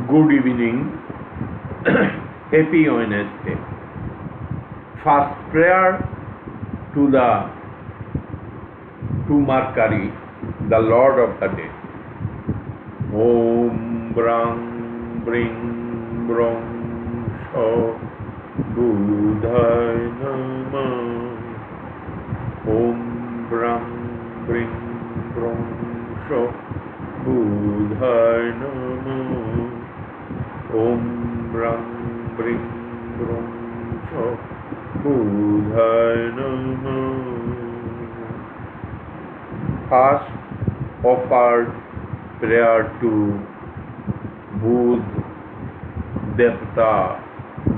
Good evening. Happy Wednesday. First prayer to Mercury, the Lord of the day. Om Brang Bring Brong Sho Budhai Namah. Om Brang Bring Brong Sho Budhai Namah. Om Brang Bring Brong Sho Budhai Namah. First offered prayer to Budh Devta,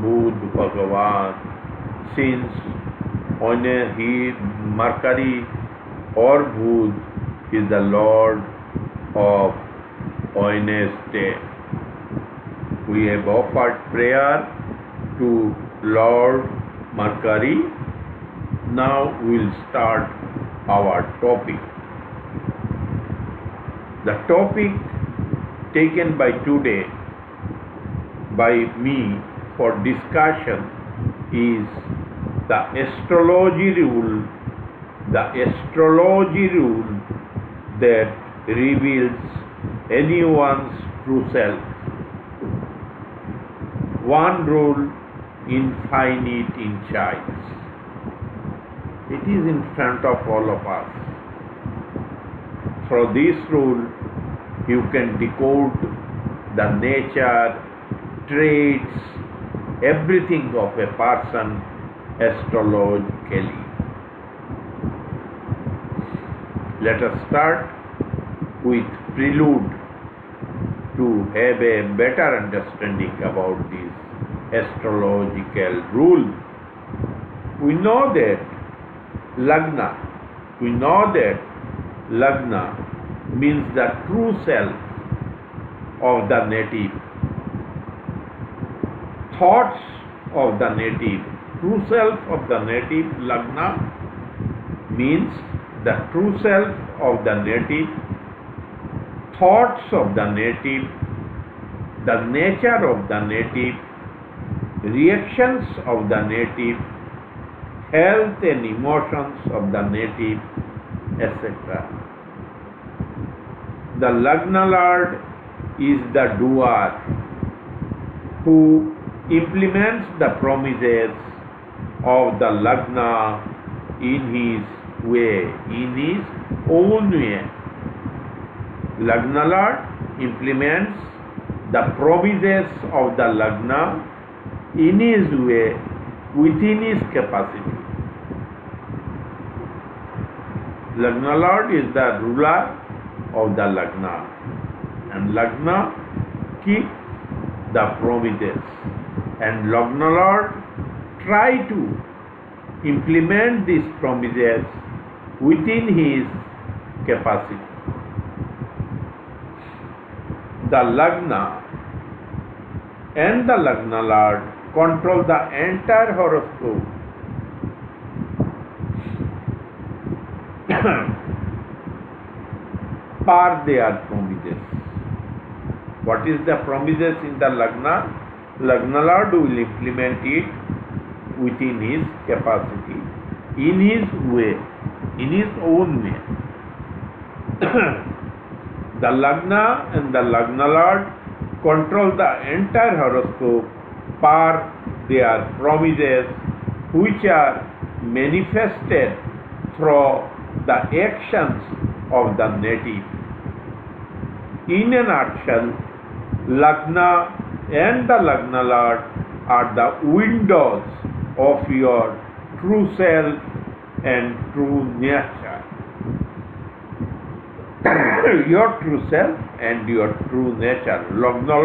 Budh Bhagavan, since on Mercury or Budh is the Lord of Wednesday. We have offered prayer to Lord Mercury. Now we will start our topic. The topic taken by today by me for discussion is the astrology rule that reveals anyone's true self. One rule, infinite in size. It is in front of all of us. Through this rule, you can decode the nature, traits, everything of a person astrologically. Let us start with Prelude to have a better understanding about this astrological rule. We know that Lagna means the true self of the native, thoughts of the native. True self of the native, Lagna, means the true self of the native, thoughts of the native, the nature of the native, reactions of the native, health and emotions of the native, etc. The Lagna Lord is the doer who implements the promises of the Lagna in his way, in his own way. Lagna Lord implements the promises of the Lagna in his way, within his capacity. Lagna Lord is the ruler of the Lagna, and Lagna keeps the promises, and Lagna Lord try to implement these promises within his capacity. The Lagna and the Lagna Lord control the entire horoscope. Per their promises. What is the promises in the Lagna? Lagna Lord will implement it within his capacity, in his way, in his own way. The Lagna and the Lagna Lord control the entire horoscope per their promises, which are manifested through the actions of the native. In a nutshell, Lagna and the Lagna Lord are the windows of your true self and true nature. Your true self and your true nature. Lagna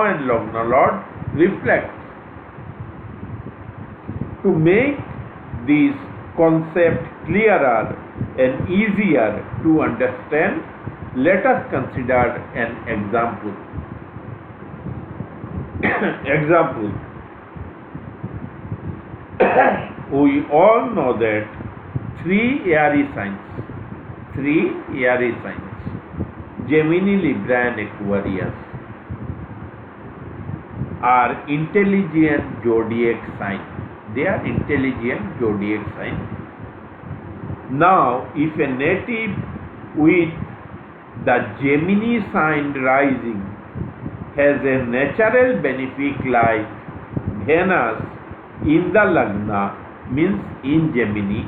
and Lagna Lord reflect. To make this concept clearer and easier to understand, let us consider an example. We all know that three Airy signs, Gemini, Libra and Aquarius, are intelligent zodiac sign. They are intelligent zodiac sign. Now, if a native with the Gemini sign rising has a natural benefic like Venus in the Lagna, means in Gemini,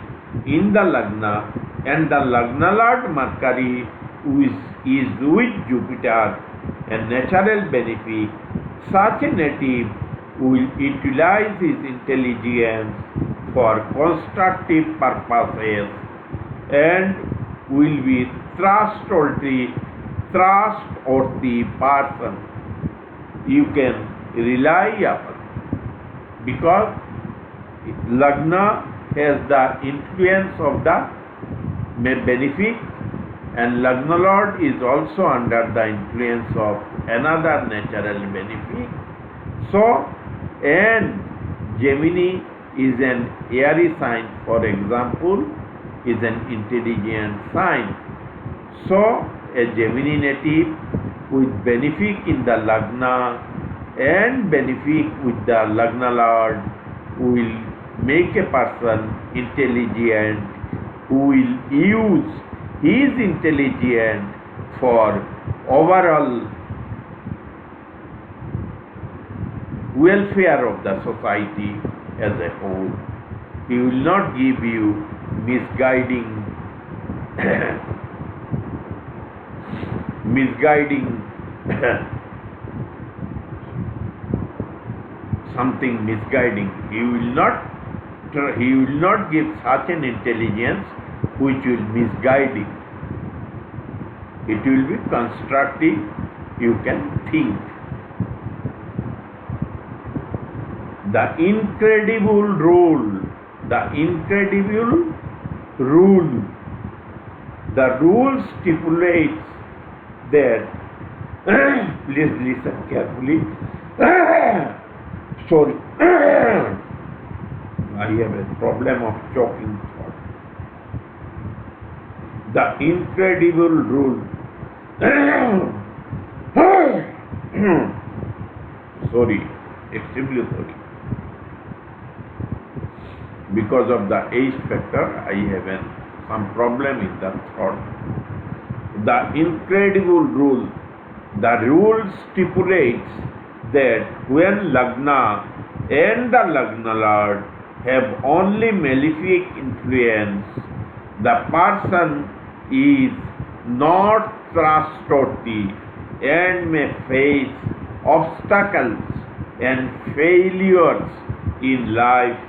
in the Lagna, and the Lagna Lord Mercury is with Jupiter, a natural benefic, such a native will utilize his intelligence for constructive purposes and will be trustworthy person you can rely upon, because Lagna has the influence of the Benefic, and Lagna Lord is also under the influence of another natural Benefic. So, and Gemini is an Airy sign, for example, is an intelligent sign. So, a Gemini native with Benefic in the Lagna and Benefic with the Lagna Lord will make a person intelligent, who will use his intelligence for overall welfare of the society as a whole. He will not give you misguiding something misguiding. He will not give such an intelligence which will misguide him. It will be constructive. You can think. The incredible rule. The rule stipulates that please listen carefully. Sorry. I have a problem of choking throat. The incredible rule. Sorry, extremely sorry. Because of the age factor, I have some problem in the throat. The incredible rule. The rule stipulates that when Lagna and the Lagna Lord have only malefic influence, the person is not trustworthy and may face obstacles and failures in life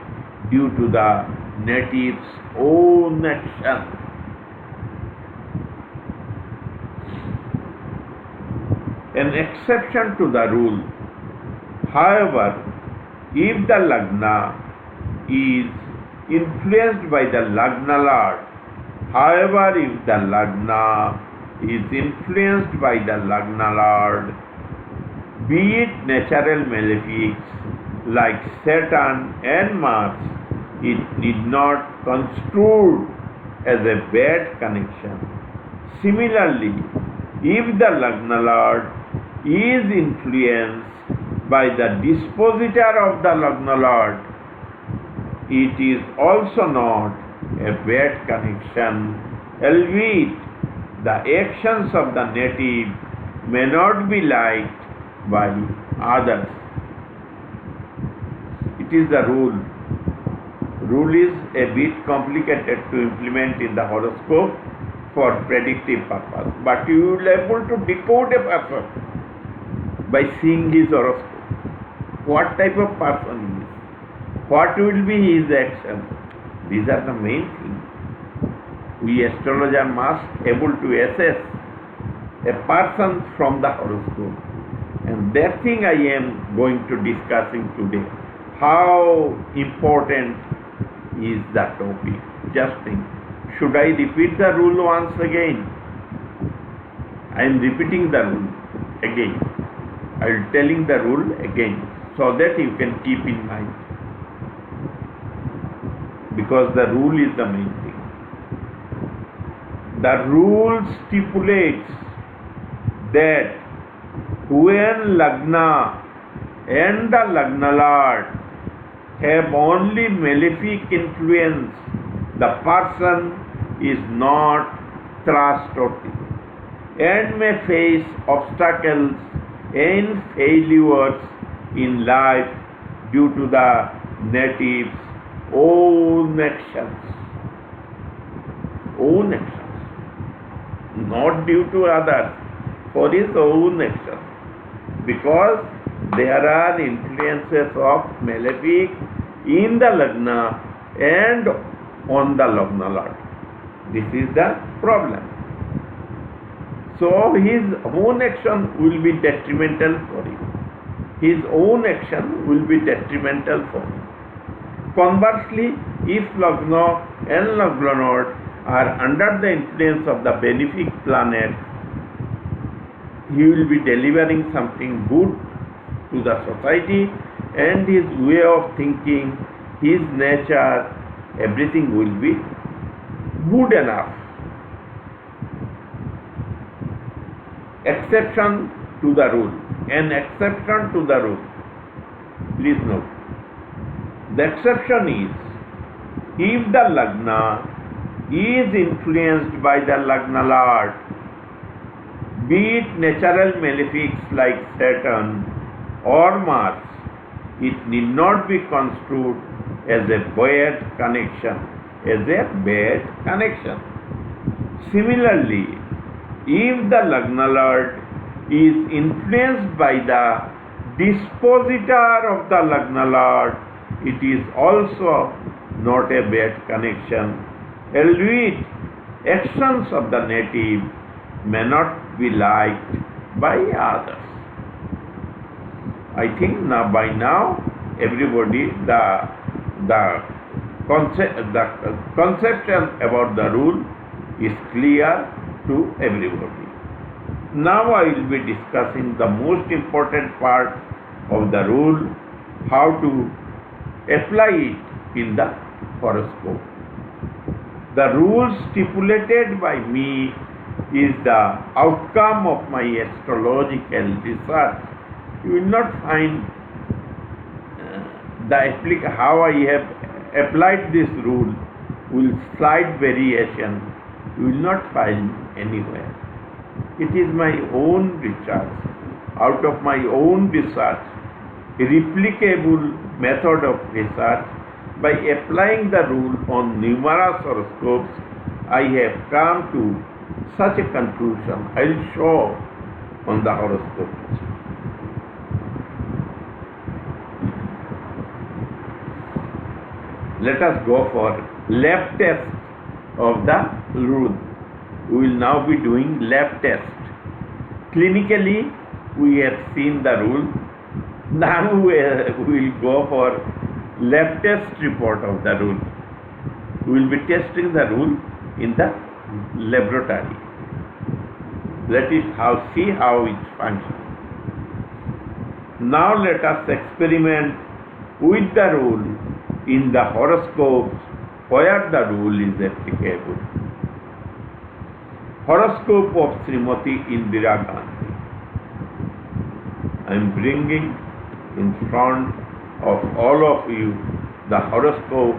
due to the native's own action. An exception to the rule. However, if the Lagna is influenced by the Lagna Lord, be it natural malefics like Saturn and Mars, it need not construe as a bad connection. Similarly, if the Lagna Lord is influenced by the dispositor of the Lagna Lord, it is also not a bad connection, albeit the actions of the native may not be liked by others. It is the rule. Rule is a bit complicated to implement in the horoscope for predictive purpose, but you will be able to decode a person by seeing his horoscope. What type of person he is, what will be his action. These are the main things. We astrologers must able to assess a person from the horoscope, and that thing I am going to discussing today. How important is the topic? Just think. Should I repeat the rule once again? I am repeating the rule again. I will telling the rule again so that you can keep in mind. Because the rule is the main thing. The rule stipulates that when Lagna and the Lagna Lord have only malefic influence, the person is not trustworthy and may face obstacles and failures in life due to the native's own actions, not due to others, for his own actions, because there are influences of malefic in the Lagna and on the Lagna Lord. This is the problem. So his own action will be detrimental for him. His own action will be detrimental for him. Conversely, if Lagna and Lagna Lord are under the influence of the Benefic planet, he will be delivering something good to the society, and his way of thinking, his nature, everything will be good enough. Exception to the rule. An exception to the rule. Please note. The exception is if the Lagna is influenced by the Lagna Lord, be it natural malefics like Saturn or Mars, it need not be construed as a bad connection. Similarly, if the Lagna Lord is influenced by the dispositor of the Lagna Lord, it is also not a bad connection, albeit actions of the native may not be liked by others. I think by now everybody the conception about the rule is clear to everybody. Now I will be discussing the most important part of the rule, how to apply it in the horoscope. The rule stipulated by me is the outcome of my astrological research. You will not find how I have applied this rule with slight variation. You will not find anywhere. It is my own research, out of my own research, a replicable method of research. By applying the rule on numerous horoscopes, I have come to such a conclusion. I will show on the horoscopes. Let us go for lab test of the rule. We will now be doing lab test. Clinically, we have seen the rule. Now we will go for lab test report of the rule. We will be testing the rule in the laboratory. Let us see how it functions. Now let us experiment with the rule in the horoscopes where the rule is applicable. Horoscope of Srimati Indira Gandhi. I am bringing in front of all of you the horoscope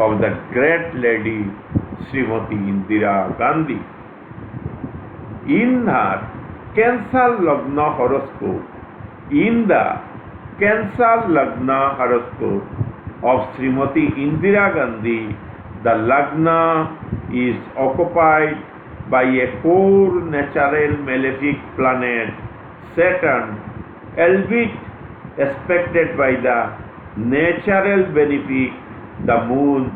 of the great lady Srimati Indira Gandhi. In her Cancer Lagna horoscope, in the Cancer Lagna horoscope of Srimati Indira Gandhi, the Lagna is occupied by a core natural malefic planet, Saturn, albeit aspected by the natural benefic, the moon,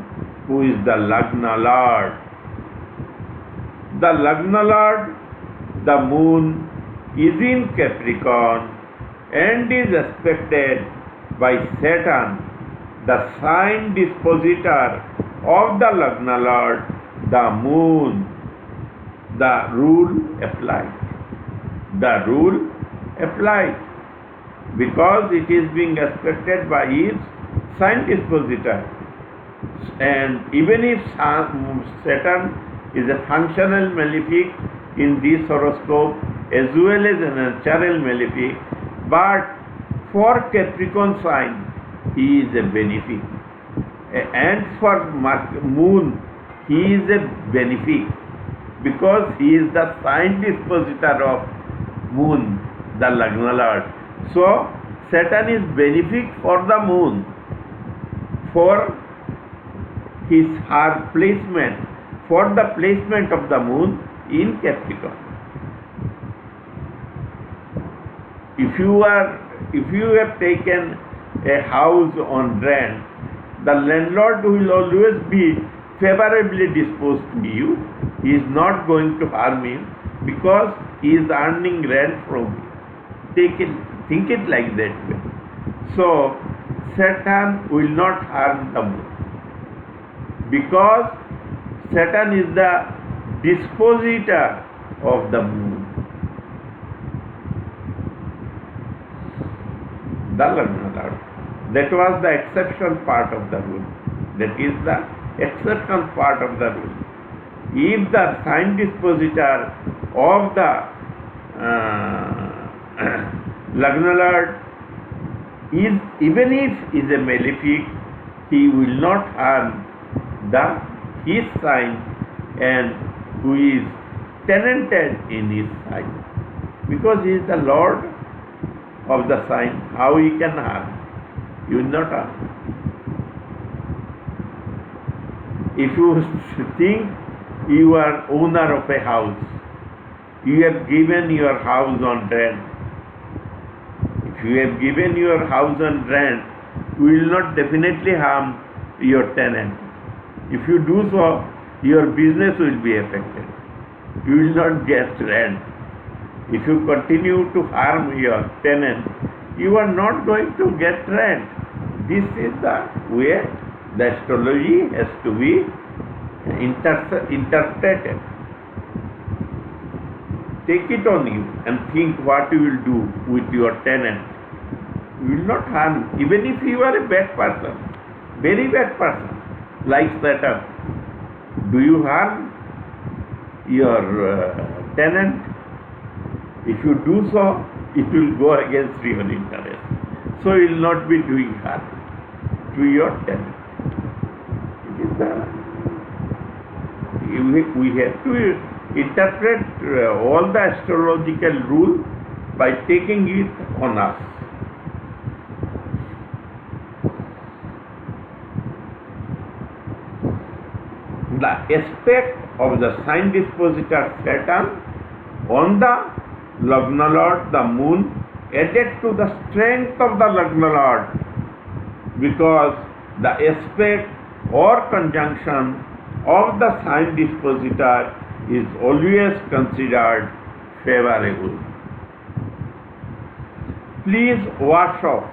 who is the Lagna Lord. The Lagna Lord, the moon, is in Capricorn and is aspected by Saturn, the sign dispositor of the Lagna Lord, the moon. The rule applied. The rule applied, because it is being aspected by his sign dispositor. And even if Saturn is a functional malefic in this horoscope as well as a natural malefic, but For Capricorn sign, he is a benefic. And for Moon, he is a benefic because he is the sign dispositor of Moon, the Lagna Lord. So, Saturn is benefic for the Moon, for her placement, for the placement of the Moon in Capricorn. If you have taken a house on rent, the landlord will always be favorably disposed to you. He is not going to harm you because he is earning rent from you. Think it like that way. So Saturn will not harm the Moon because Saturn is the dispositor of the Moon. The Lagna Lord. That was the exceptional part of the rule. That is the exceptional part of the rule. If the sign dispositor of the Lagna Lord is, even if is a malefic, he will not harm his sign and who is tenanted in his sign, because he is the Lord of the sign. How he can harm? He will not harm. If you think you are owner of a house, you have given your house on rent. If you have given your house on rent, you will not definitely harm your tenant. If you do so, your business will be affected. You will not get rent. If you continue to harm your tenant, you are not going to get rent. This is the way the astrology has to be interpreted. Take it on you and think what you will do with your tenant. You will not harm, even if you are a bad person, very bad person, like Saturn. Do you harm your tenant? If you do so, it will go against your interest. So you will not be doing harm to your tenant. It is we have to interpret all the astrological rule by taking it on us. The aspect of the sign dispositor Saturn on the Lagna Lord, the Moon, added to the strength of the Lagna Lord, because the aspect or conjunction of the sign dispositor is always considered favorable. Please wash off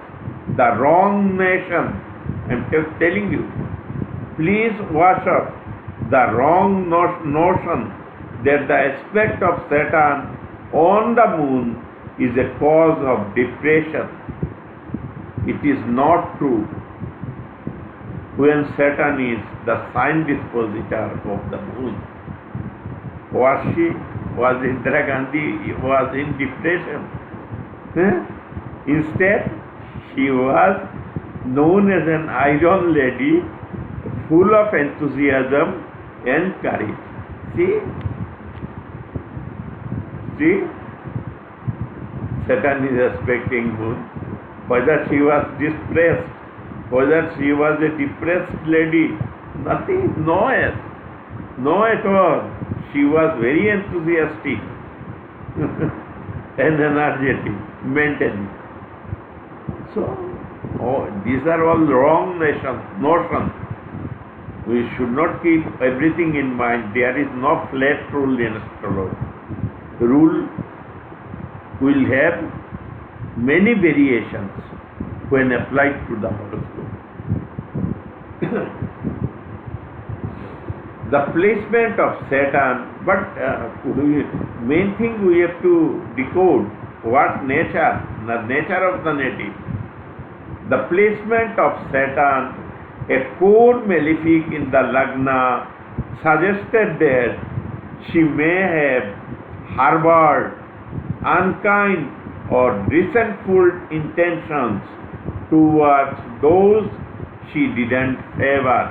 the wrong nation. I am telling you, please wash off the wrong notion that the aspect of Saturn on the Moon is a cause of depression. It is not true. When Saturn is the sign dispositor of the Moon, was Indira Gandhi was in depression? Instead, she was known as an iron lady, full of enthusiasm and courage. See, Saturn is aspecting Moon. Whether she was distressed, whether she was a depressed lady, nothing, no at all. She was very enthusiastic and energetic mentally. So, these are all wrong notions. We should not keep everything in mind. There is no flat rule in astrology. The rule will have many variations when applied to the horoscope. The placement of Saturn, but main thing we have to decode what nature, the nature of the native. The placement of Saturn, a core malefic in the Lagna, suggested that she may have harbored unkind or resentful intentions towards those she didn't favor,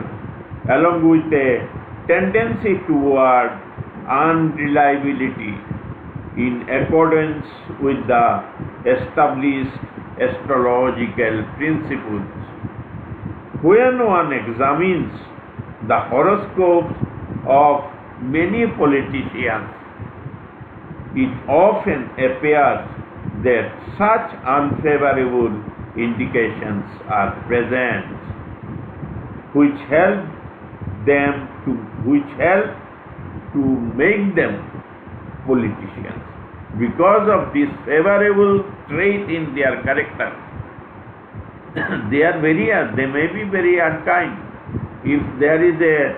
along with a tendency toward unreliability in accordance with the established astrological principles. When one examines the horoscopes of many politicians, it often appears that such unfavorable indications are present, which help to make them politicians. Because of this favorable trait in their character, they may be very unkind. If there is a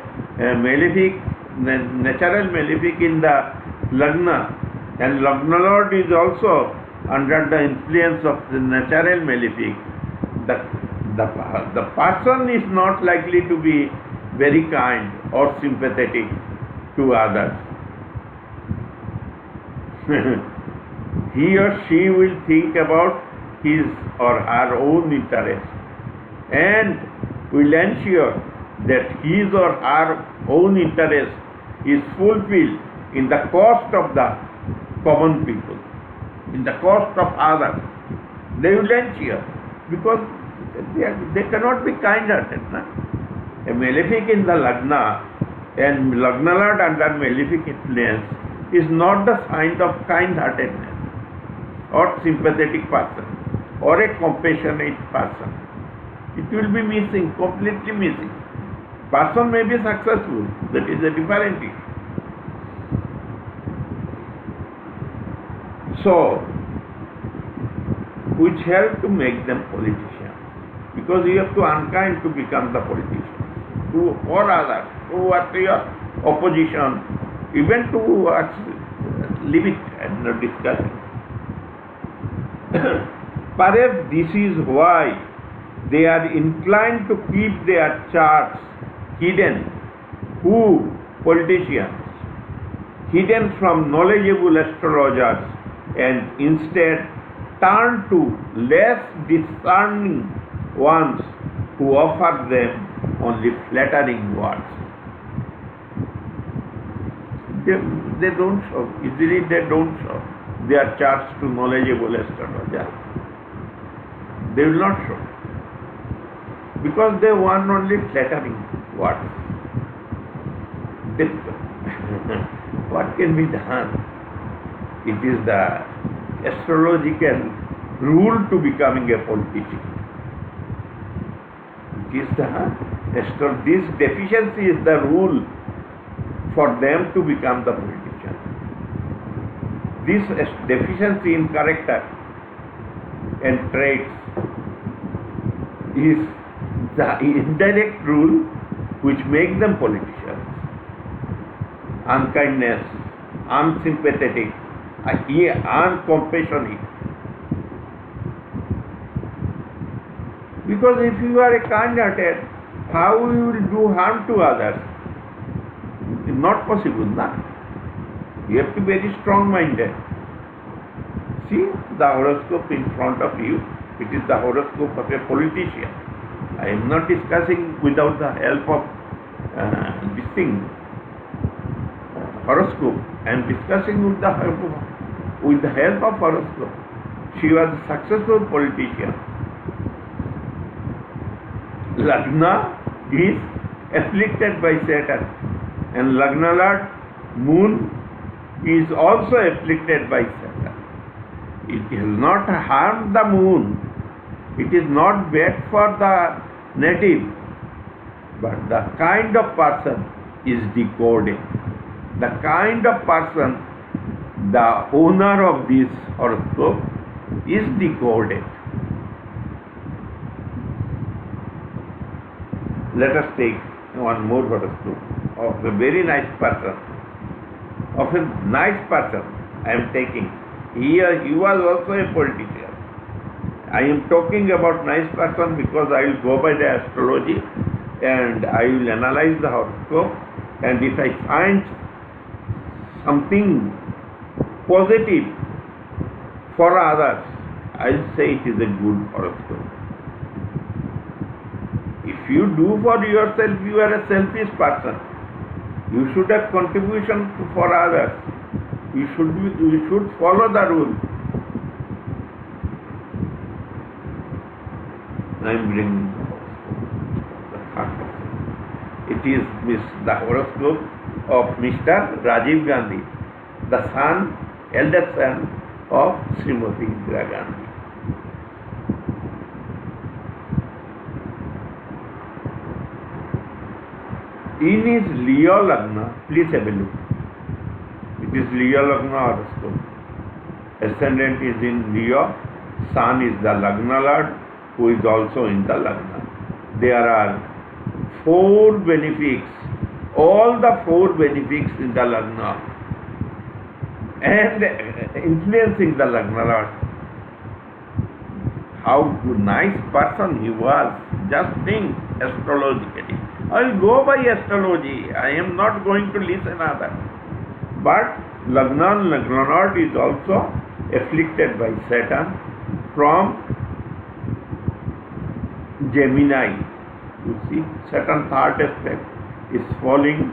malefic, natural malefic in the Lagna, and Lagna Lord is also under the influence of the natural malefic, the person is not likely to be very kind or sympathetic to others. He or she will think about his or her own interest and will ensure that his or her own interest is fulfilled in the cost of the common people, in the cost of others. They will ensure, because they cannot be kind-hearted. A malefic in the Lagna and Lagna Lord under malefic influence is not the sign of kind-heartedness or sympathetic person or a compassionate person. It will be missing, completely missing. Person may be successful, that is a different issue. So, which help to make them politicians, because you have to unkind to become the politician, for others, towards your opposition, even towards limit and not discussion. Perhaps this is why they are inclined to keep their charts hidden. Who? Politicians. Hidden from knowledgeable astrologers, and instead turn to less discerning ones who offer them only flattering words. They don't show, easily they don't show their charts to knowledgeable astrologers. They will not show, because they want only flattering words. What can be done? It is the astrological rule to becoming a politician. It is this deficiency is the rule for them to become the politician. This deficiency in character and traits is the indirect rule which makes them politicians. Unkindness, unsympathetic, uncompassionate. Because if you are a kind-hearted, how you will do harm to others? It's not possible, na? You have to be very strong-minded. See the horoscope in front of you. It is the horoscope of a politician. I am not discussing without the help of this thing, horoscope. I am discussing with the help of horoscope. She was a successful politician. Lagna is afflicted by Saturn, and Lagna Lord Moon is also afflicted by Saturn. It has not harmed the moon. It is not bad for the native, but the kind of person is decoded. The kind of person, the owner of this horoscope, is decoded. Let us take one more horoscope of a very nice person. Of a nice person I am taking. He was also a politician. I am talking about nice person because I will go by the astrology and I will analyze the horoscope, and if I find something positive For others, I'll say it is a good horoscope. If you do for yourself, you are a selfish person. You should have contribution for others. You should follow the rule. I am bringing the third person. It is the horoscope of Mr. Rajiv Gandhi, the eldest son of Srimati Indira Gandhi. In his Leo Lagna, please have a look. It is Leo Lagna horoscope. Ascendant is in Leo, Sun is the Lagna Lord, who is also in the Lagna. There are 4 benefics, all the 4 benefics in the Lagna, and influencing the Lagna Lord. How nice person he was. Just think astrologically. I will go by astrology. I am not going to listen other. But Lagna Lord is also afflicted by Saturn from Gemini. You see, Saturn third aspect is falling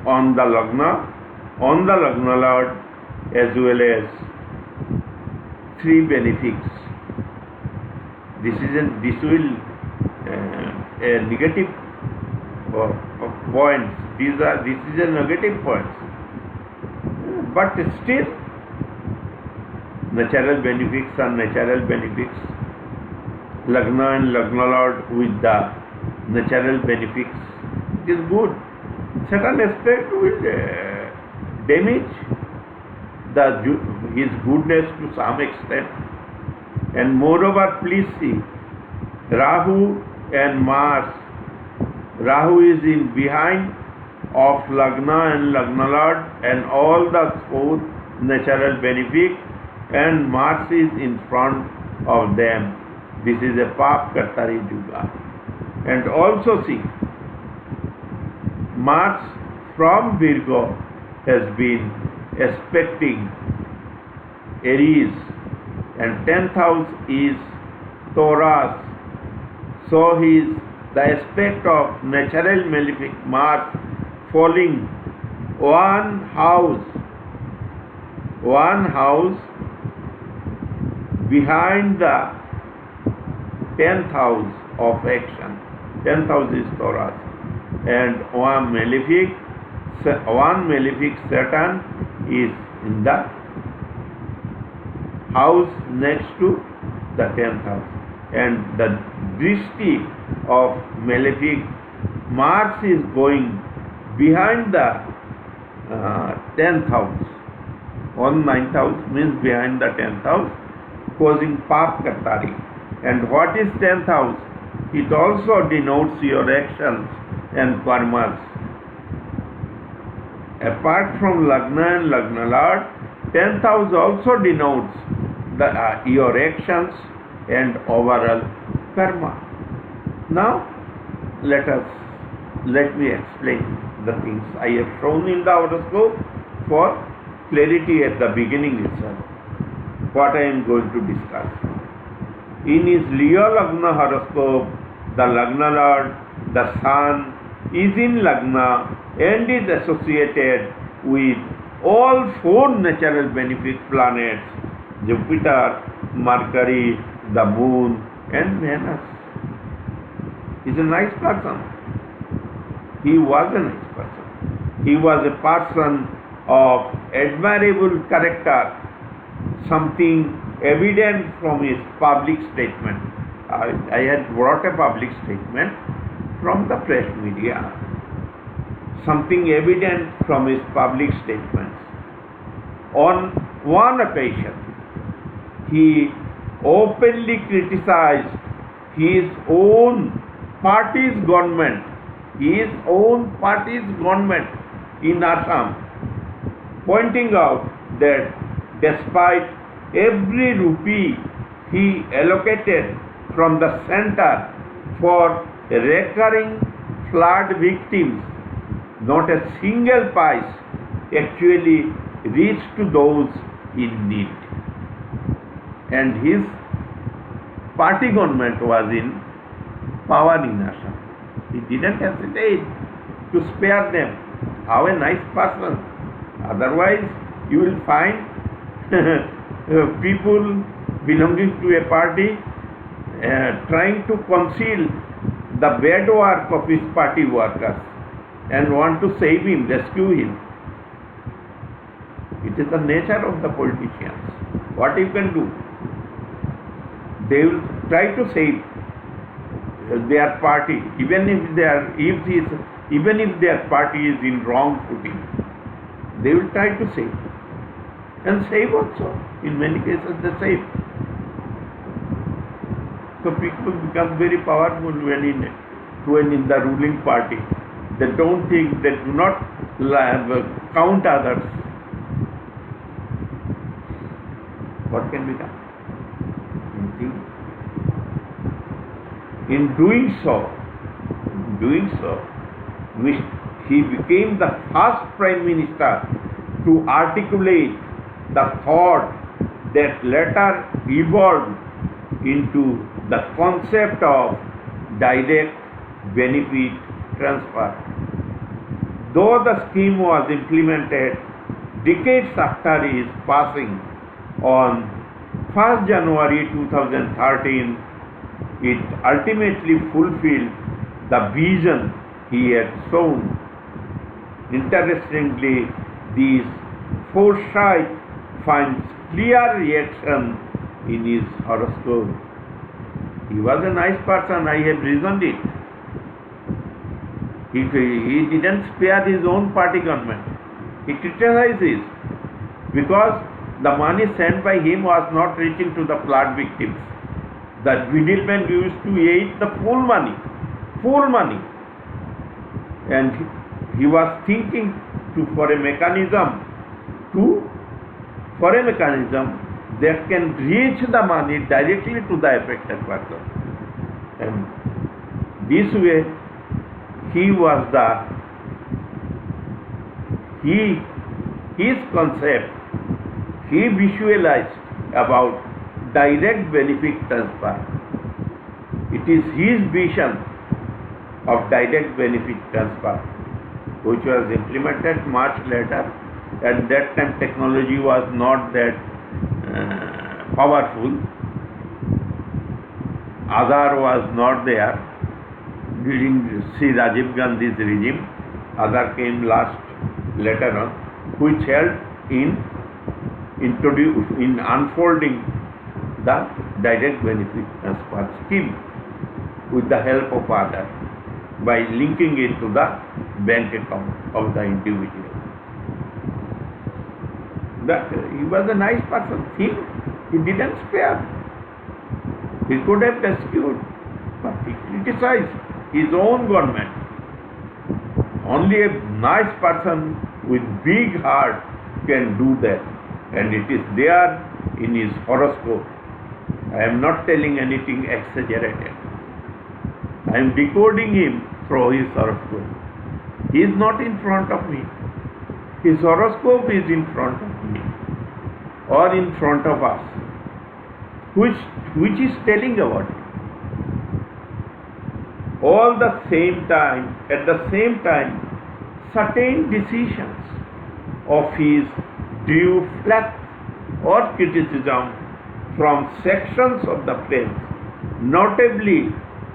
on the Lagna Lord, as well as 3 benefics. This will a negative points. This is a negative point. But still, natural benefics are natural benefics. Lagna and Lagna Lord with the natural benefics. It is good. Certain aspect will damage his goodness to some extent. And moreover, please see, Rahu and Mars. Rahu is in behind of Lagna and Lagna Lord and all the 4 natural benefic, and Mars is in front of them. This is a Paapkartari Yuga. And also see, Mars from Virgo has been aspecting Aries, and 10th house is Taurus. So the aspect of natural malefic Mars falling one house behind the 10th house of action. 10th house is Taurus, and one malefic Saturn is in the house next to the 10th house, and the drishti of Malefic Mars is going behind the 10th house. On 9th house means behind the 10th house, causing Paapkartari. And what is 10th house? It also denotes your actions and karmas. Apart from Lagna and Lagna Lord, 10th house also denotes your actions and overall karma. Now, let me explain the things I have shown in the horoscope for clarity at the beginning itself, what I am going to discuss. In his Leo Lagna horoscope, the Lagna Lord, the Sun, is in Lagna and is associated with all 4 natural benefic planets, Jupiter, Mercury, the Moon, and Venus. He is a nice person. He was a nice person. He was a person of admirable character, something evident from his public statement. I had brought a public statement from the press media, something evident from his public statements. On one occasion, he openly criticized his own party's government in Assam, pointing out that despite every rupee he allocated from the center for recurring flood victims, not a single pice actually reached to those in need. and his party government was in power in Assam. He didn't hesitate to spare them. How a nice person. Otherwise, you will find people belonging to a party trying to conceal the bad work of his party workers and want to save him, rescue him. It is the nature of the politicians. What you can do? They will try to save their party, even if their party is in wrong footing. They will try to save, and save also. In many cases, they save. So people become very powerful when in the ruling party. They don't think, they do not count others. What can be done? Nothing. In doing so, he became the first Prime Minister to articulate the thought that later evolved into the concept of direct benefit transfer. Though the scheme was implemented decades after his passing on 1st January 2013, it ultimately fulfilled the vision he had shown. Interestingly, this foresight finds clear reaction in his horoscope. He was a nice person, I have reasoned it. He didn't spare his own party government. He criticizes because the money sent by him was not reaching to the flood victims. The middlemen used to eat the full money. And he was thinking for a mechanism that can reach the money directly to the affected person. And this way, his concept, he visualized about direct benefit transfer. It is his vision of direct benefit transfer, which was implemented much later. At that time, technology was not that powerful. Aadhaar was not there during Sri Rajiv Gandhi's regime. Aadhaar came later on, which helped in unfolding the direct benefit transfer scheme with the help of Aadhaar by linking it to the bank account of the individual. He was a nice person. He didn't spare. He could have rescued, but he criticized his own government. Only a nice person with big heart can do that, and it is there in his horoscope. I am not telling anything exaggerated. I am decoding him through his horoscope. He is not in front of me. His horoscope is in front of me or in front of us, which is telling about it. At the same time, certain decisions of his drew flack or criticism from sections of the press, notably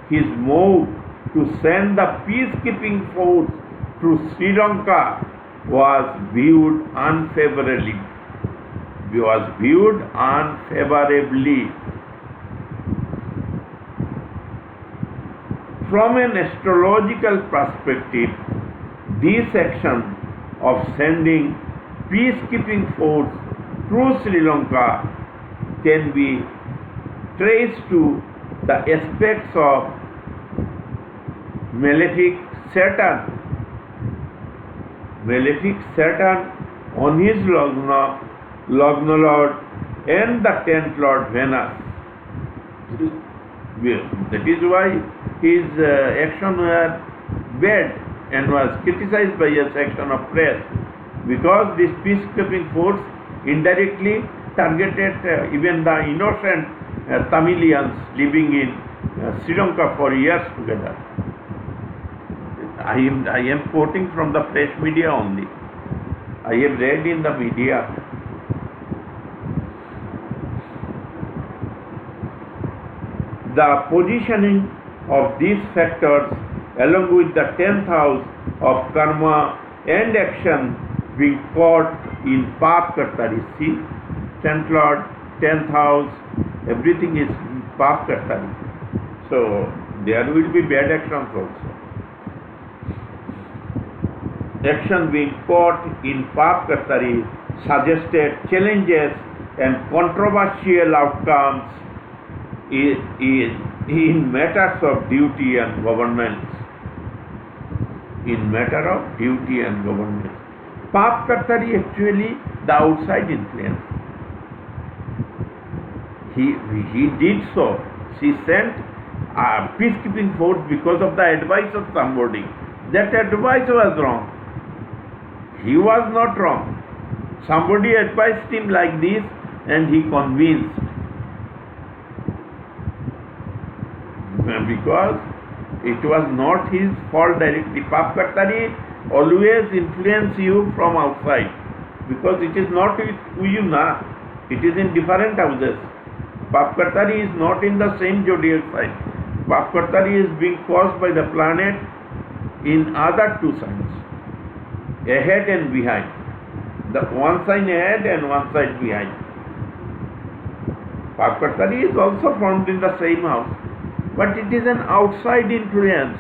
his move to send the peacekeeping force to Sri Lanka was viewed unfavorably. From an astrological perspective, this action of sending peacekeeping force through Sri Lanka can be traced to the aspects of Malefic Saturn on his Lagna Lord and the 10th Lord Venus. That is why his action were bad and was criticized by a section of press, because this peacekeeping force indirectly targeted even the innocent Tamilians living in Sri Lanka for years together. I am quoting from the press media only. I have read in the media. The positioning of these factors along with the 10th house of karma and action being caught in Paapkartari. See, 10th Lord, 10th house, everything is Paapkartari. So there will be bad actions also. Action being caught in Paapkartari suggested challenges and controversial outcomes in matters of duty and governance. In matter of duty and governance. Paapkartari actually the outside influence. He did so. She sent a peacekeeping force because of the advice of somebody. That advice was wrong. He was not wrong. Somebody advised him like this and he convinced. Because it was not his fault directly. Paapkartari always influence you from outside. Because it is not with you now. It is in different houses. Paapkartari is not in the same zodiac sign. Paapkartari is being caused by the planet in other two signs. Ahead and behind. The one sign ahead and one side behind. Paapkartari is also formed in the same house. But it is an outside influence.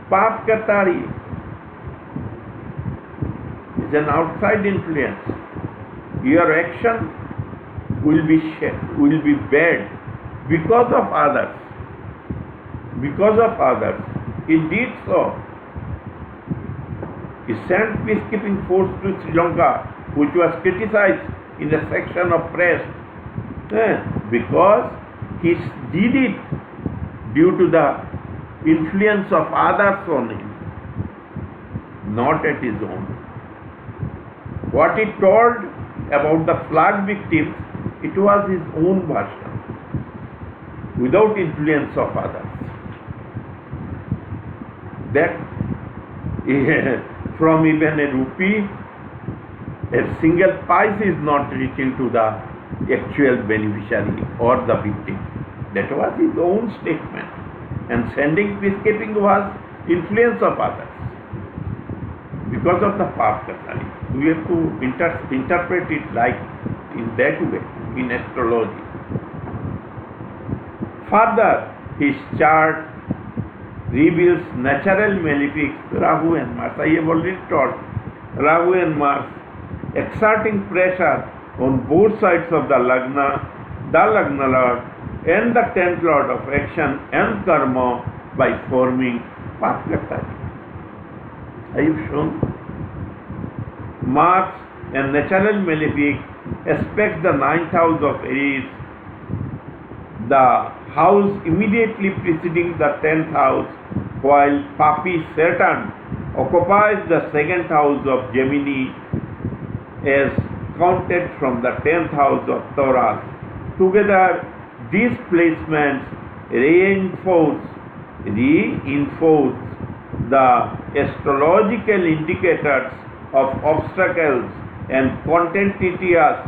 Paapkartari is an outside influence. Your action will be bad because of others. Because of others. It did so. He sent peacekeeping force to Sri Lanka, which was criticized in a section of press because he did it due to the influence of others on him, not at his own. What he told about the flag victims, it was his own version, without influence of others. That from even a rupee, a single pice is not reaching to the actual beneficiary or the victim. That was his own statement. And sending peacekeeping was influence of others. Because of the Paapkartari. We have to interpret it like in that way, in astrology. Further, his chart reveals natural malefics, Rahu and Mars. I have already taught Rahu and Mars exerting pressure on both sides of the Lagna Lord, and the 10th Lord of action and karma by forming Paapkartari. I have shown Mars and natural malefic aspect the 9th house of Aries, the house immediately preceding the 10th house, while Paapi Saturn occupies the 2nd house of Gemini as counted from the 10th house of Taurus. Together, these placements reinforce the astrological indicators of obstacles and contentious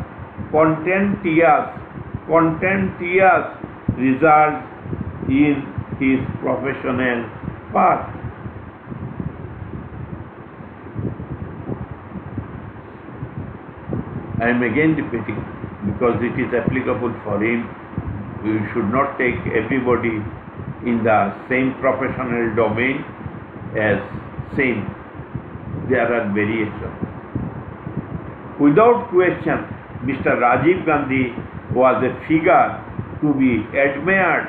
results in his professional path. I am again repeating because it is applicable for him. We should not take everybody in the same professional domain as same. There are variations. Without question, Mr. Rajiv Gandhi was a figure to be admired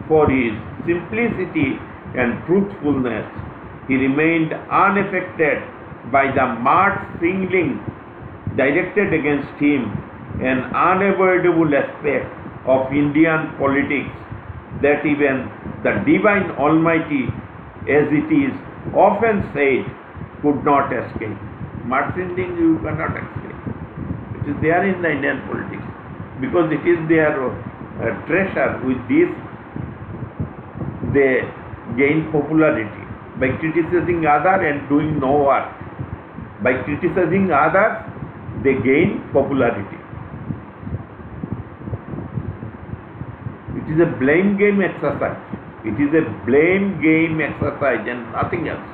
for his simplicity and truthfulness. He remained unaffected by the marked singling directed against him, an unavoidable aspect of Indian politics that even the Divine Almighty, as it is often said, could not escape. Mark singling you cannot escape. It is there in the Indian politics. because it is their treasure. With this, they gain popularity by criticizing others and doing no work. By criticizing others, they gain popularity. It is a blame game exercise. It is a blame game exercise and nothing else.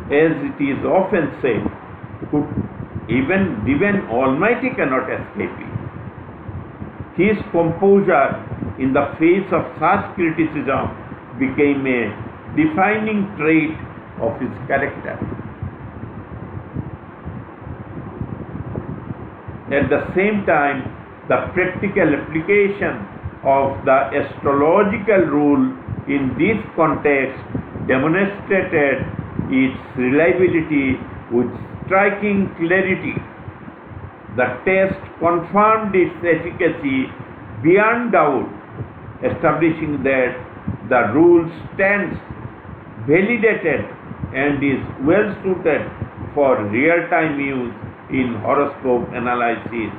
As it is often said, even Divine Almighty cannot escape it. His composure in the face of such criticism became a defining trait of his character. At the same time, the practical application of the astrological rule in this context demonstrated its reliability with striking clarity. The test confirmed its efficacy beyond doubt, establishing that the rule stands validated and is well suited for real-time use in horoscope analysis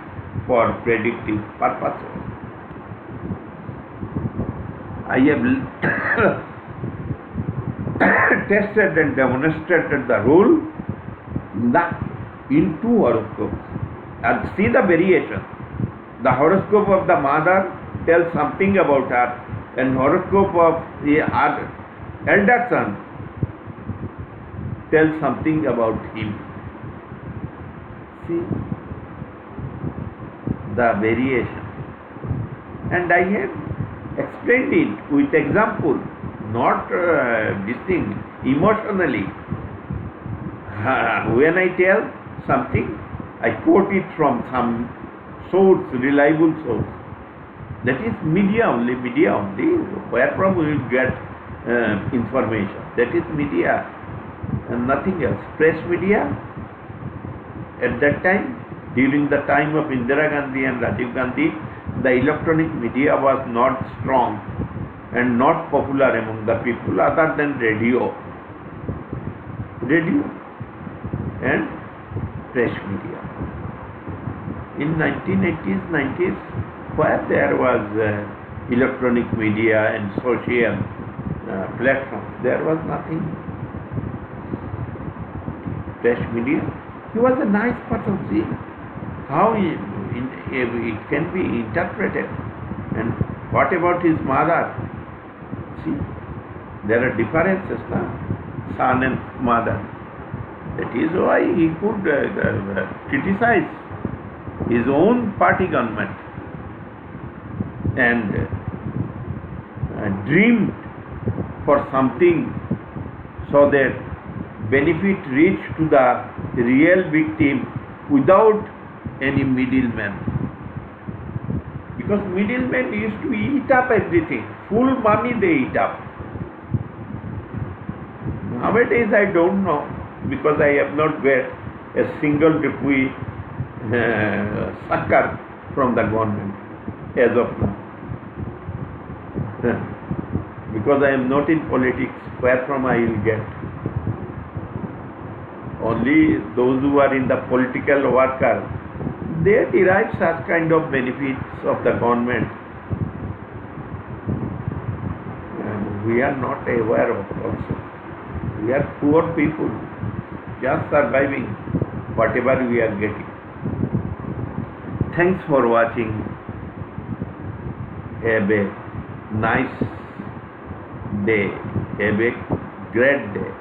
for predictive purposes. I have tested and demonstrated the rule in two horoscopes and see the variation. The horoscope of the mother tells something about her, and horoscope of the elder son tells something about him. See the variation, and I have explained it with example, not this thing emotionally. When I tell something, I quote it from some source, reliable source. That is media only. Where from we will get information? That is media and nothing else. Press media at that time, during the time of Indira Gandhi and Rajiv Gandhi, the electronic media was not strong and not popular among the people other than radio and press media. In 1980s, 90s, where there was electronic media and social platforms, there was nothing. Press media. He was a nice person. See how it can be interpreted. And what about his mother? See, there are differences now, son and mother. That is why he could criticize his own party government and dreamed for something so that benefit reached to the real victim without any middleman. Because middlemen used to eat up everything. Full money they eat up. Nowadays I don't know, because I have not got a single rupee succor from the government as of now. Because I am not in politics, where from I will get? Only those who are in the political worker, they derive such kind of benefits of the government. And we are not aware of also. We are poor people, just surviving whatever we are getting. Thanks for watching. Have a nice day. Have a great day.